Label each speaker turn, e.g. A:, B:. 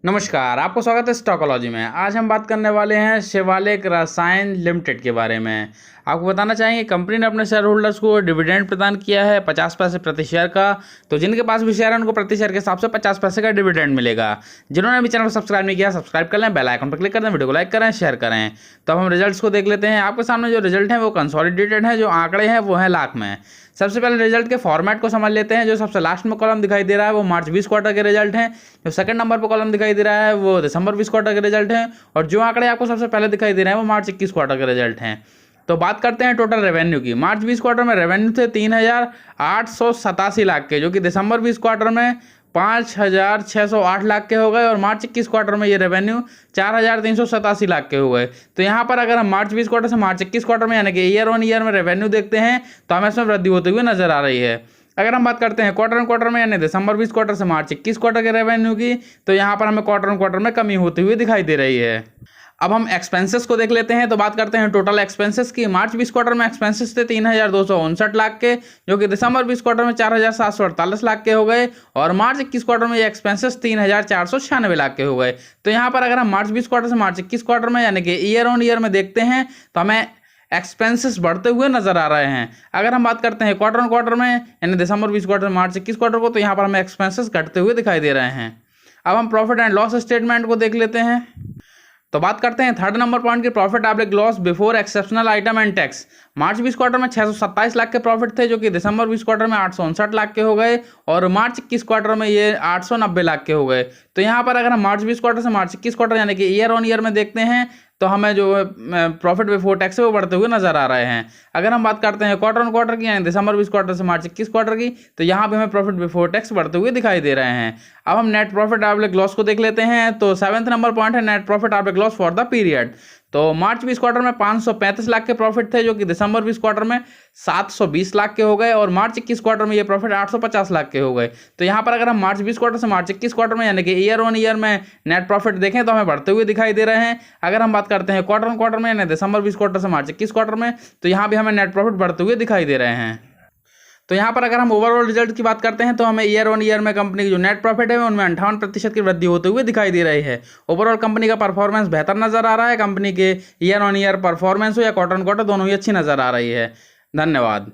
A: नमस्कार, आपको स्वागत है स्टॉकोलॉजी में। आज हम बात करने वाले हैं शिवालिक रसायन लिमिटेड के बारे में। आपको बताना चाहेंगे कंपनी ने अपने शेयर होल्डर्स को डिविडेंड प्रदान किया है 50 पैसे प्रति शेयर का। तो जिनके पास भी शेयर है उनको प्रति शेयर के हिसाब से 50 पैसे का डिविडेंड मिलेगा। जिन्होंने अभी चैनल को सब्सक्राइब नहीं किया सब्सक्राइब कर लें, बेल आइकन पर क्लिक कर दें, वीडियो को लाइक करें, शेयर करें। तो अब हम रिजल्ट्स को देख लेते हैं। आपके सामने जो रिजल्ट है वो कंसोलिडेटेड है, जो आंकड़े हैं वो हैं लाख में। सबसे पहले रिजल्ट के फॉर्मेट को समझ लेते हैं। जो सबसे लास्ट में कॉलम दिखाई दे रहा है वो मार्च 20 क्वार्टर के रिजल्ट हैं। जो सेकंड नंबर पर कॉलम दिखाई दे रहा है वो दिसंबर 20 क्वार्टर के रिजल्ट हैं। और जो आंकड़े आपको सबसे पहले दिखाई दे रहे हैं वो मार्च 21 क्वार्टर के रिजल्ट हैं। तो बात करते हैं टोटल रेवेन्यू की। मार्च 20 क्वार्टर में रेवेन्यू थे 3,887 लाख के, जो कि दिसंबर 20 क्वार्टर में 5,608 लाख के हो गए। और मार्च 21 क्वार्टर में ये रेवेन्यू 4,387 लाख के हो गए। तो यहाँ पर अगर हम मार्च 20 क्वार्टर से मार्च 21 क्वार्टर में यानी कि ईयर ऑन ईयर में रेवेन्यू देखते हैं तो हमें इसमें वृद्धि होती हुई नजर आ रही है। अगर हम बात करते हैं क्वार्टर ऑन क्वार्टर में यानी दिसंबर 20 क्वार्टर से मार्च 21 क्वार्टर के रेवेन्यू की, तो यहाँ पर हमें क्वार्टर ऑन क्वार्टर में कमी होती हुई दिखाई दे रही है। अब हम एक्सपेंसेस को देख लेते हैं। तो बात करते हैं टोटल एक्सपेंसेस की। मार्च 20 क्वार्टर में एक्सपेंसेस थे 3,259 लाख के, जो कि दिसंबर 20 क्वार्टर में 4,748 लाख के हो गए। और मार्च 21 क्वार्टर में ये एक्सपेंसेस 3,496 लाख के हो गए। तो यहाँ पर अगर हम मार्च 20 क्वार्टर से मार्च 21 क्वार्टर में यानी कि ईयर ऑन ईयर में देखते हैं तो हमें एक्सपेंसेस बढ़ते हुए नजर आ रहे हैं। अगर हम बात करते हैं क्वार्टर ऑन क्वार्टर में यानी दिसंबर 20 क्वार्टर मार्च 21 क्वार्टर को, तो यहाँ पर हमें एक्सपेंसेस घटते हुए दिखाई दे रहे हैं। अब हम प्रॉफिट एंड लॉस स्टेटमेंट को देख लेते हैं। तो बात करते हैं थर्ड नंबर पॉइंट की, profit after loss before exceptional item and tax. March 20 quarter में 627 लाख के प्रॉफिट थे, जो कि दिसंबर 20 क्वार्टर में 859 लाख के हो गए। और मार्च 21 क्वार्टर में ये 890 लाख के हो गए। तो यहाँ पर अगर हम मार्च 20 क्वार्टर से मार्च 21 क्वार्टर यानी कि ईयर ऑन ईयर में देखते हैं तो हमें जो प्रॉफिट बिफोर टैक्स है वो बढ़ते हुए नजर आ रहे हैं। अगर हम बात करते हैं क्वार्टर ऑन क्वार्टर की यानी दिसंबर 20 क्वार्टर से मार्च 21 क्वार्टर की, तो यहाँ पे हमें प्रॉफिट बिफोर टैक्स बढ़ते हुए दिखाई दे रहे हैं। अब हम नेट प्रॉफिट आफ्टर लॉस को देख लेते हैं। तो 7th नंबर पॉइंट है net profit after loss for the period. तो मार्च 20 क्वार्टर में 535 लाख के प्रॉफिट थे, जो कि दिसंबर 20 क्वार्टर में 720 लाख के हो गए। और मार्च 21 क्वार्टर में ये प्रॉफिट 850 लाख के हो गए। तो यहाँ पर अगर हम मार्च 20 क्वार्टर से मार्च 21 क्वार्टर में यानी कि ईयर ऑन ईयर में नेट प्रॉफिट देखें तो हमें बढ़ते हुए दिखाई दे रहे हैं। अगर हम बात करते हैं क्वार्टर ऑन क्वार्टर में यानी दिसंबर 20 क्वार्टर से मार्च 21 क्वार्टर में, तो यहाँ भी हमें नेट प्रॉफिट बढ़ते हुए दिखाई दे रहे हैं। तो यहाँ पर अगर हम ओवरऑल रिजल्ट की बात करते हैं तो हमें ईयर ऑन ईयर में कंपनी की जो नेट प्रॉफिट है उनमें 58% की वृद्धि होते हुए दिखाई दे रही है। ओवरऑल कंपनी का परफॉर्मेंस बेहतर नजर आ रहा है। कंपनी के ईयर ऑन ईयर परफॉर्मेंस हो या क्वार्टर ऑन क्वार्टर दोनों ही अच्छी नजर आ रही है। धन्यवाद।